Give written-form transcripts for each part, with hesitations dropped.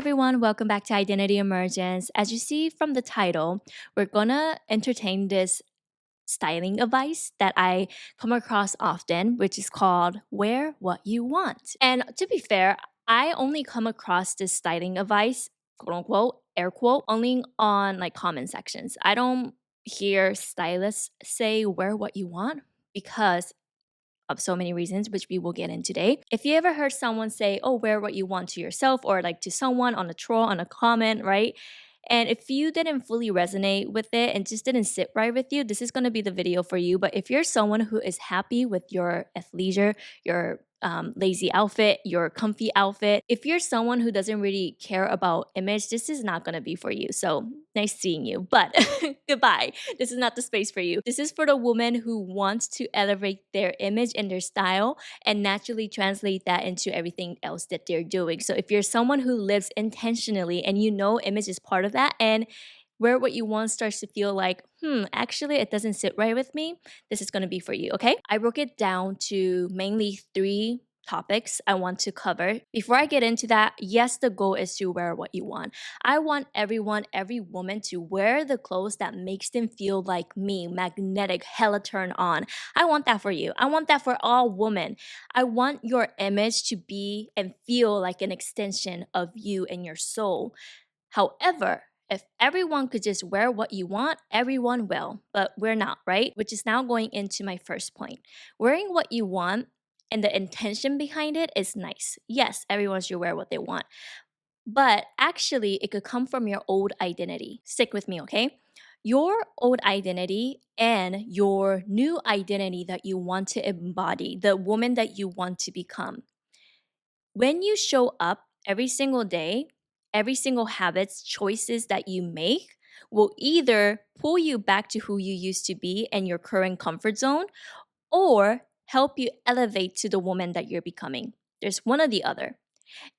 everyone, welcome back to Identity Emergence. As you see from the title, we're gonna entertain this styling advice that I come across often, which is called Wear What You Want. And to be fair, I only come across this styling advice, quote unquote, air quote, only on like comment sections. I don't hear stylists say wear what you want because of so many reasons, which we will get in today. If you ever heard someone say, oh, wear what you want to yourself or like to someone on a troll, on a comment, right? And if you didn't fully resonate with it and just didn't sit right with you, this is going to be the video for you. But if you're someone who is happy with your athleisure, your lazy outfit, your comfy outfit, if you're someone who doesn't really care about image, this is not going to be for you. So nice seeing you, but goodbye. This is not the space for you. This is for the woman who wants to elevate their image and their style and naturally translate that into everything else that they're doing. So if you're someone who lives intentionally and you know image is part of that, and where what you want starts to feel like, actually it doesn't sit right with me, this is going to be for you, okay? I broke it down to mainly 3 topics I want to cover. Before I get into that, yes, the goal is to wear what you want. I want everyone, every woman to wear the clothes that makes them feel like me, magnetic, hella turn on. I want that for you. I want that for all women. I want your image to be and feel like an extension of you and your soul. However, if everyone could just wear what you want, everyone will, but we're not, right? Which is now going into my first point. Wearing what you want and the intention behind it is nice. Yes, everyone should wear what they want, but actually, it could come from your old identity. Stick with me, okay? Your old identity and your new identity that you want to embody, the woman that you want to become. When you show up every single day, every single habits, choices that you make will either pull you back to who you used to be and your current comfort zone or help you elevate to the woman that you're becoming. There's one or the other.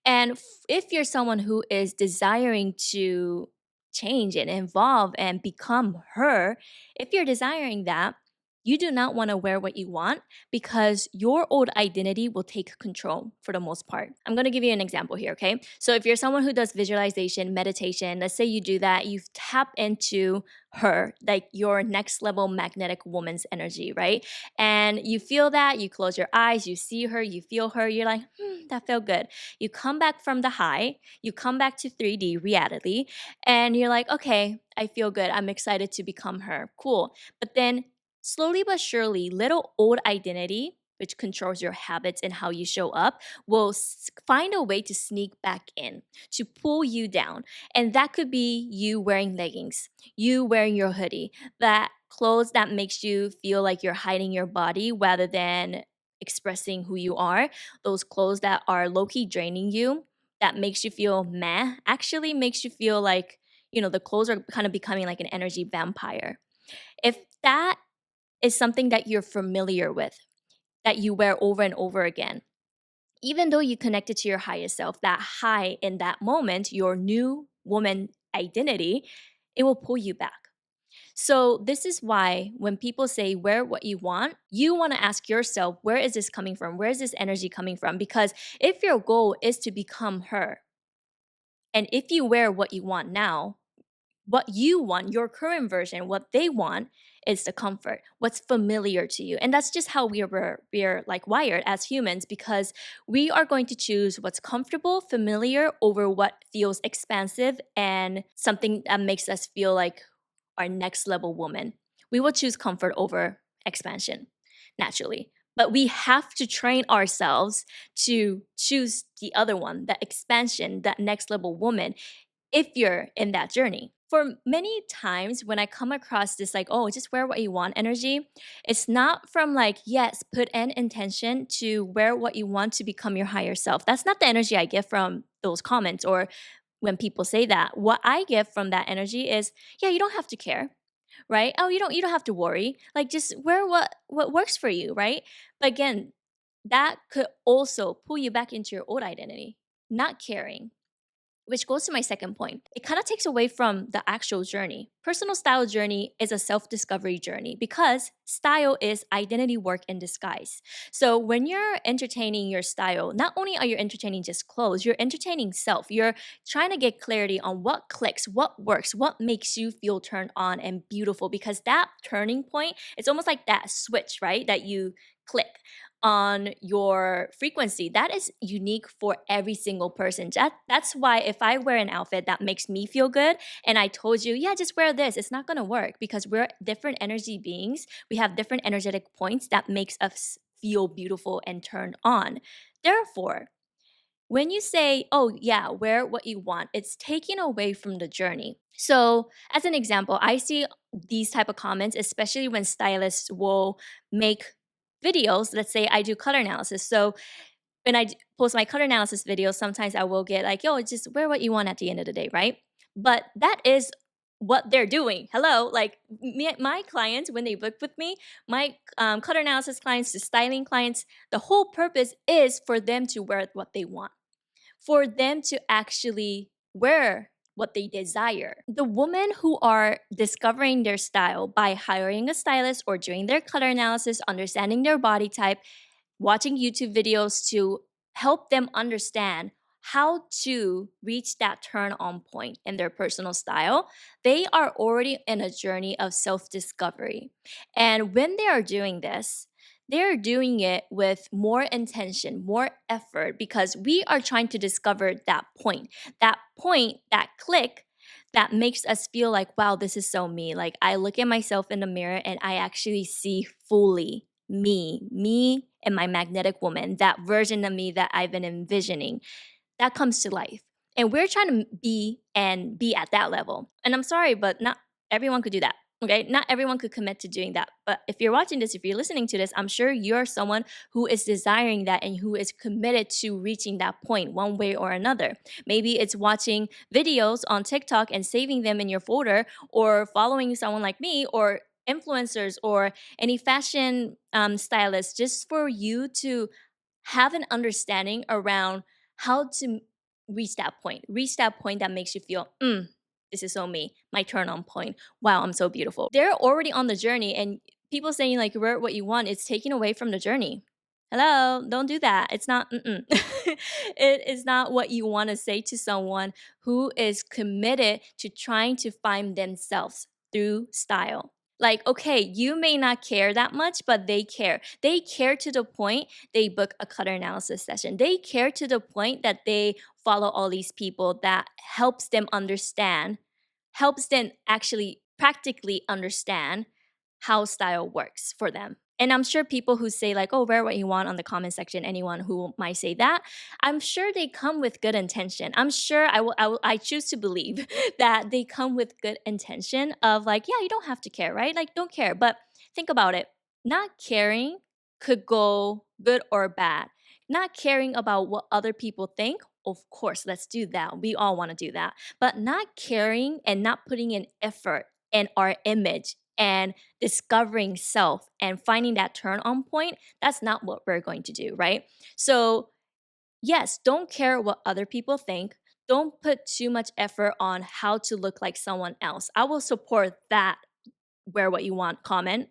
And if you're someone who is desiring to change and evolve and become her, if you're desiring that, you do not want to wear what you want because your old identity will take control for the most part. I'm going to give you an example here, okay? So if you're someone who does visualization, meditation, let's say you do that, you tap into her, like your next level magnetic woman's energy, right? And you feel that, you close your eyes, you see her, you feel her, you're like, that felt good. You come back from the high, you come back to 3D reality, and you're like, okay, I feel good. I'm excited to become her. Cool. But then slowly but surely, little old identity, which controls your habits and how you show up, will find a way to sneak back in, to pull you down. And that could be you wearing leggings, you wearing your hoodie, that clothes that makes you feel like you're hiding your body rather than expressing who you are, those clothes that are low-key draining you, that makes you feel meh, actually makes you feel like, the clothes are kind of becoming like an energy vampire. If that is something that you're familiar with, that you wear over and over again, even though you connect it to your highest self, that high in that moment, your new woman identity, it will pull you back. So, this is why when people say wear what you want to ask yourself, where is this coming from? Where is this energy coming from? Because if your goal is to become her, and if you wear what you want now, what you want, your current version, what they want is the comfort, what's familiar to you. And that's just how we're like wired as humans because we are going to choose what's comfortable, familiar over what feels expansive and something that makes us feel like our next level woman. We will choose comfort over expansion naturally. But we have to train ourselves to choose the other one, that expansion, that next level woman, if you're in that journey. For many times when I come across this, like, oh, just wear what you want energy, it's not from like, yes, put an intention to wear what you want to become your higher self. That's not the energy I get from those comments or when people say that. What I get from that energy is, yeah, you don't have to care, right? Oh, you don't have to worry. Like just wear what works for you, right? But again, that could also pull you back into your old identity, not caring. which goes to my second point. It kind of takes away from the actual journey. Personal style journey is a self-discovery journey because style is identity work in disguise. So when you're entertaining your style, not only are you entertaining just clothes, you're entertaining self. You're trying to get clarity on what clicks, what works, what makes you feel turned on and beautiful, because that turning point, it's almost like that switch, right? That you click on your frequency that is unique for every single person. That's why if I wear an outfit that makes me feel good and I told you, yeah, just wear this, it's not going to work because we're different energy beings. We have different energetic points that makes us feel beautiful and turned on. Therefore, when you say, oh, yeah, wear what you want, it's taking away from the journey. So, as an example, I see these type of comments, especially when stylists will make videos. Let's say I do color analysis. So, when post my color analysis videos, sometimes I will get like, yo, just wear what you want at the end of the day, right? But that is what they're doing. Hello, like my clients, when they book with me, my color analysis clients, the styling clients, the whole purpose is for them to wear what they want, for them to actually wear what they desire. The women who are discovering their style by hiring a stylist or doing their color analysis, understanding their body type, watching YouTube videos to help them understand how to reach that turn on point in their personal style, they are already in a journey of self discovery. And when they are doing this, they're doing it with more intention, more effort, because we are trying to discover that point, that click that makes us feel like, wow, this is so me. Like I look at myself in the mirror and I actually see fully me and my magnetic woman, that version of me that I've been envisioning, that comes to life. And we're trying to be at that level. And I'm sorry, but not everyone could do that. Okay. Not everyone could commit to doing that. But if you're watching this, if you're listening to this, I'm sure you're someone who is desiring that and who is committed to reaching that point one way or another. Maybe it's watching videos on TikTok and saving them in your folder, or following someone like me, or influencers, or any fashion stylist, just for you to have an understanding around how to reach that point that makes you feel, this is so me, my turn on point. Wow, I'm so beautiful. They're already on the journey, and people saying like wear what you want, it's taking away from the journey. Hello, don't do that. It's not, it is not what you want to say to someone who is committed to trying to find themselves through style. Like, okay, you may not care that much, but they care. They care to the point they book a color analysis session. They care to the point that they follow all these people that helps them actually practically understand how style works for them. And I'm sure people who say like, oh, wear what you want on the comment section, anyone who might say that, I'm sure they come with good intention. I'm sure I choose to believe that they come with good intention of like, yeah, you don't have to care, right? Like, don't care. But think about it. Not caring could go good or bad. Not caring about what other people think, of course, let's do that. We all want to do that. But not caring and not putting in effort in our image and discovering self and finding that turn on point, that's not what we're going to do, right? So, yes, don't care what other people think. Don't put too much effort on how to look like someone else. I will support that wear what you want comment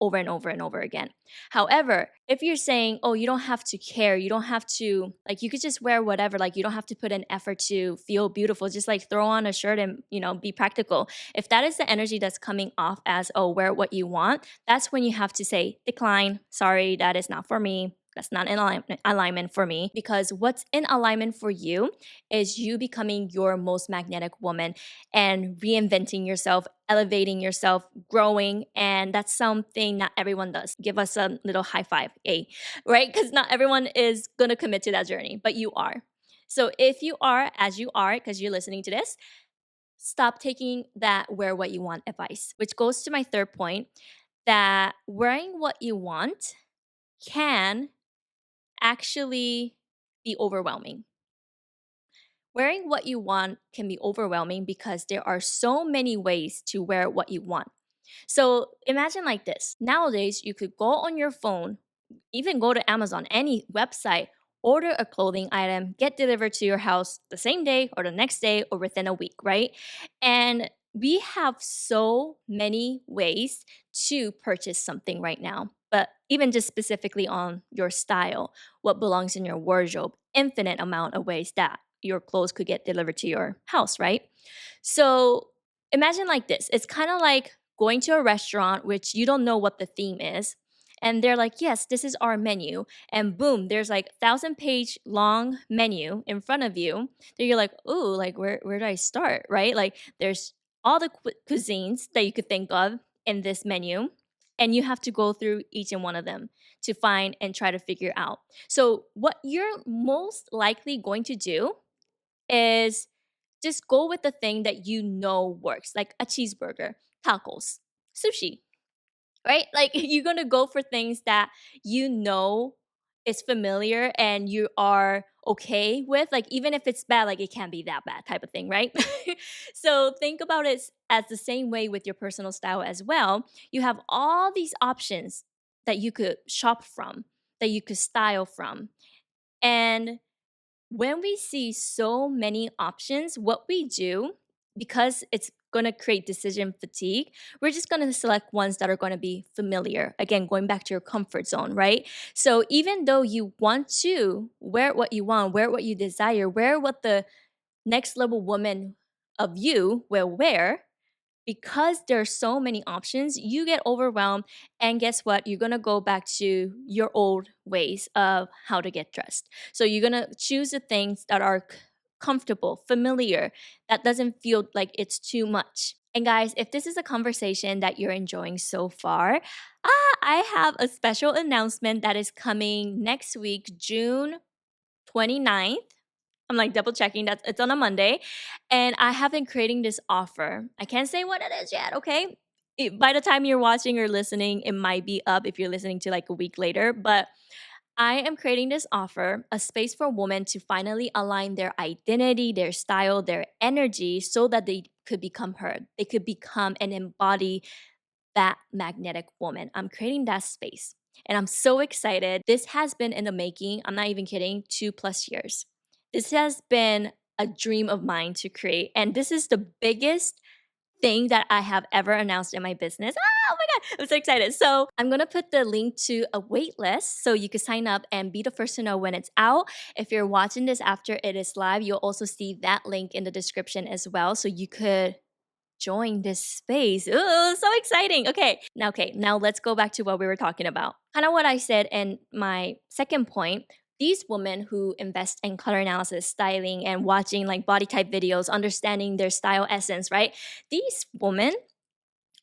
over and over and over again. However, if you're saying, oh, you don't have to care, you don't have to, like, you could just wear whatever, like, you don't have to put an effort to feel beautiful, just like throw on a shirt and, be practical. If that is the energy that's coming off as, oh, wear what you want, that's when you have to say, decline, sorry, that is not for me. That's not in alignment for me, because what's in alignment for you is you becoming your most magnetic woman and reinventing yourself, elevating yourself, growing. And that's something not everyone does. Give us a little high five, right? Because not everyone is going to commit to that journey, but you are. So if you are as you are, because you're listening to this, stop taking that wear what you want advice, which goes to my third point, that wearing what you want can actually be overwhelming. Wearing what you want can be overwhelming because there are so many ways to wear what you want. So imagine like this. Nowadays, you could go on your phone, even go to Amazon, any website, order a clothing item, get delivered to your house the same day or the next day or within a week, right? And we have so many ways to purchase something right now. But even just specifically on your style, what belongs in your wardrobe, infinite amount of ways that your clothes could get delivered to your house, right? So imagine like this. It's kind of like going to a restaurant which you don't know what the theme is. And they're like, yes, this is our menu. And boom, there's like 1,000 page long menu in front of you that you're like, ooh, like where do I start? Right? Like there's all the cuisines that you could think of in this menu. And you have to go through each and one of them to find and try to figure out. So, what you're most likely going to do is just go with the thing that you know works, like a cheeseburger, tacos, sushi, right? Like you're gonna go for things that you know is familiar and you are okay with. Like even if it's bad, like it can't be that bad type of thing, right? So think about it as the same way with your personal style as well. You have all these options that you could shop from, that you could style from. And when we see so many options, what we do, because it's going to create decision fatigue, we're just going to select ones that are going to be familiar. Again, going back to your comfort zone, right? So even though you want to wear what you want, wear what you desire, wear what the next level woman of you will wear, because there's so many options, you get overwhelmed. And guess what? You're gonna go back to your old ways of how to get dressed. So you're gonna choose the things that are comfortable, familiar, that doesn't feel like it's too much. And guys, if this is a conversation that you're enjoying so far, I have a special announcement that is coming next week, June 29th. I'm like double checking that it's on a Monday. And I have been creating this offer. I can't say what it is yet, okay? By the time you're watching or listening, it might be up if you're listening to like a week later. But I am creating this offer, a space for women to finally align their identity, their style, their energy so that they could become her. They could become and embody that magnetic woman. I'm creating that space. And I'm so excited. This has been in the making. I'm not even kidding, 2+ years. This has been a dream of mine to create. And this is the biggest thing that I have ever announced in my business. Oh my God, I'm so excited. So I'm going to put the link to a wait list so you can sign up and be the first to know when it's out. If you're watching this after it is live, you'll also see that link in the description as well. So you could join this space. Ooh, so exciting. Okay, now let's go back to what we were talking about. Kind of what I said in my second point. These women who invest in color analysis, styling, and watching like body type videos, understanding their style essence, right? These women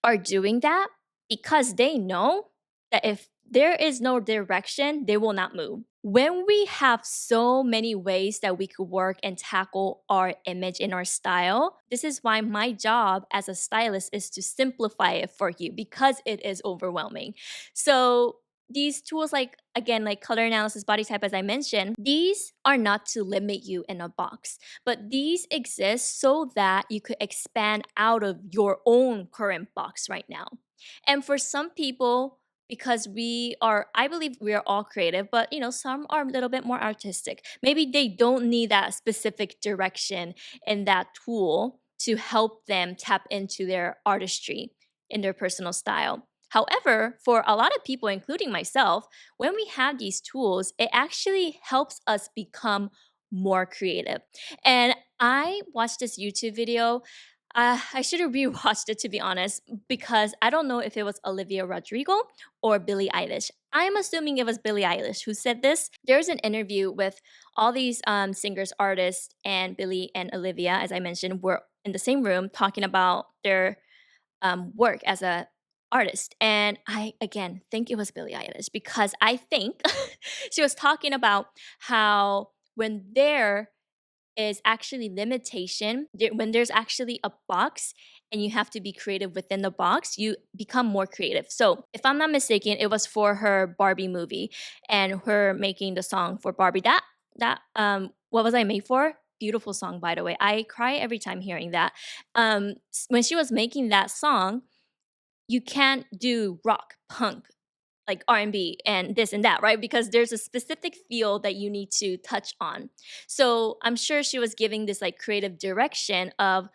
are doing that because they know that if there is no direction, they will not move. When we have so many ways that we could work and tackle our image and our style, this is why my job as a stylist is to simplify it for you because it is overwhelming. So, these tools, like again, like color analysis, body type, as I mentioned, these are not to limit you in a box, but these exist so that you could expand out of your own current box right now. And for some people, because we are, I believe we are all creative, but some are a little bit more artistic. Maybe they don't need that specific direction and that tool to help them tap into their artistry in their personal style. However, for a lot of people, including myself, when we have these tools, it actually helps us become more creative. And I watched this YouTube video. I should have rewatched it, to be honest, because I don't know if it was Olivia Rodrigo or Billie Eilish. I'm assuming it was Billie Eilish who said this. There's an interview with all these singers, artists, and Billie and Olivia, as I mentioned, were in the same room talking about their work as a artist. And I again think it was Billie Eilish because I think she was talking about how when there is actually limitation, when there's actually a box and you have to be creative within the box, you become more creative. So if I'm not mistaken, it was for her Barbie movie and her making the song for Barbie. That what was I made for? Beautiful song, by the way. I cry every time hearing that. When she was making that song, you can't do rock, punk, like R&B and this and that, right? Because there's a specific field that you need to touch on. So I'm sure she was giving this like creative direction of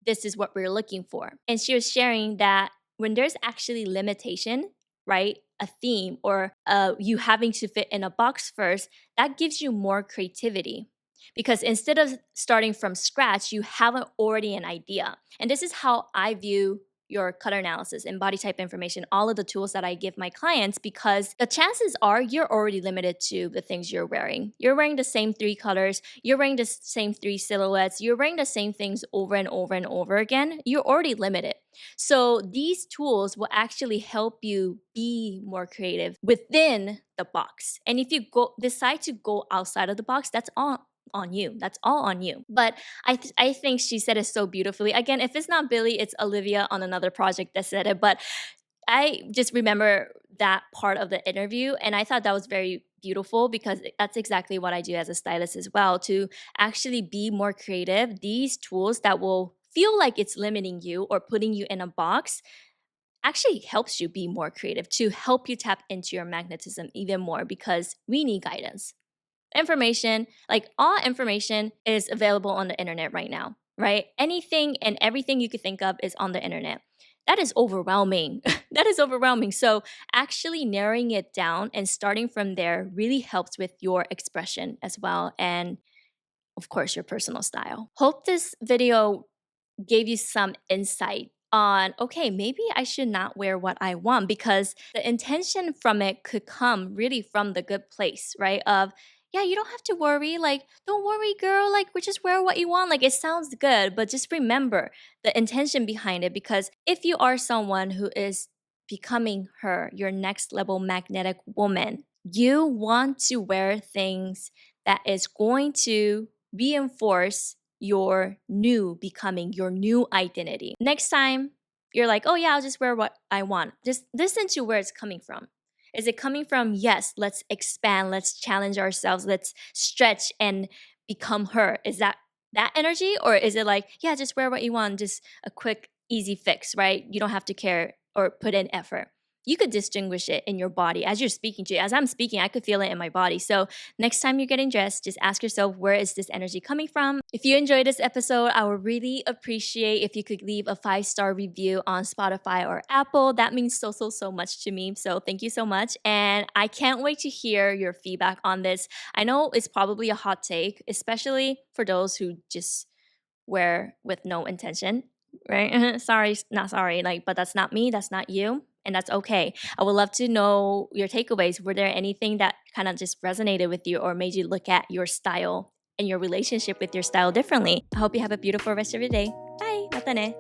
this is what we're looking for. And she was sharing that when there's actually limitation, right? A theme or you having to fit in a box first, that gives you more creativity. Because instead of starting from scratch, you have already an idea. And this is how I view your color analysis and body type information, all of the tools that I give my clients, because the chances are you're already limited to the things you're wearing. You're wearing the same three colors, you're wearing the same three silhouettes, you're wearing the same things over and over and over again. You're already limited. So these tools will actually help you be more creative within the box. And if you decide to go outside of the box, that's all on you. That's all on you. But I think she said it so beautifully. Again, if it's not Billy, it's Olivia on another project that said it. But I just remember that part of the interview, and I thought that was very beautiful because that's exactly what I do as a stylist as well, to actually be more creative. These tools that will feel like it's limiting you or putting you in a box actually helps you be more creative, to help you tap into your magnetism even more, because we need guidance. Information, like all information is available on the internet right now, right? Anything and everything you could think of is on the internet. That is overwhelming. That is overwhelming. So, actually narrowing it down and starting from there really helps with your expression as well. And of course, your personal style. Hope this video gave you some insight on, okay, maybe I should not wear what I want, because the intention from it could come really from the good place, right? Of, yeah, you don't have to worry. Like, don't worry, girl. Like, we just wear what you want. Like, it sounds good, but just remember the intention behind it. Because if you are someone who is becoming her, your next level magnetic woman, you want to wear things that is going to reinforce your new becoming, your new identity. Next time you're like, oh yeah, I'll just wear what I want. Just listen to where it's coming from. Is it coming from, yes, let's expand, let's challenge ourselves, let's stretch and become her? Is that energy? Or is it like, yeah, just wear what you want, just a quick, easy fix, right? You don't have to care or put in effort. You could distinguish it in your body as you're speaking to it. As I'm speaking, I could feel it in my body. So next time you're getting dressed, just ask yourself, where is this energy coming from? If you enjoyed this episode, I would really appreciate if you could leave a 5-star review on Spotify or Apple. That means so, so, so much to me. So thank you so much. And I can't wait to hear your feedback on this. I know it's probably a hot take, especially for those who just wear with no intention, right? Sorry, not sorry. Like, but that's not me. That's not you. And that's okay. I would love to know your takeaways. Were there anything that kind of just resonated with you or made you look at your style and your relationship with your style differently? I hope you have a beautiful rest of your day. Bye. Mata ne.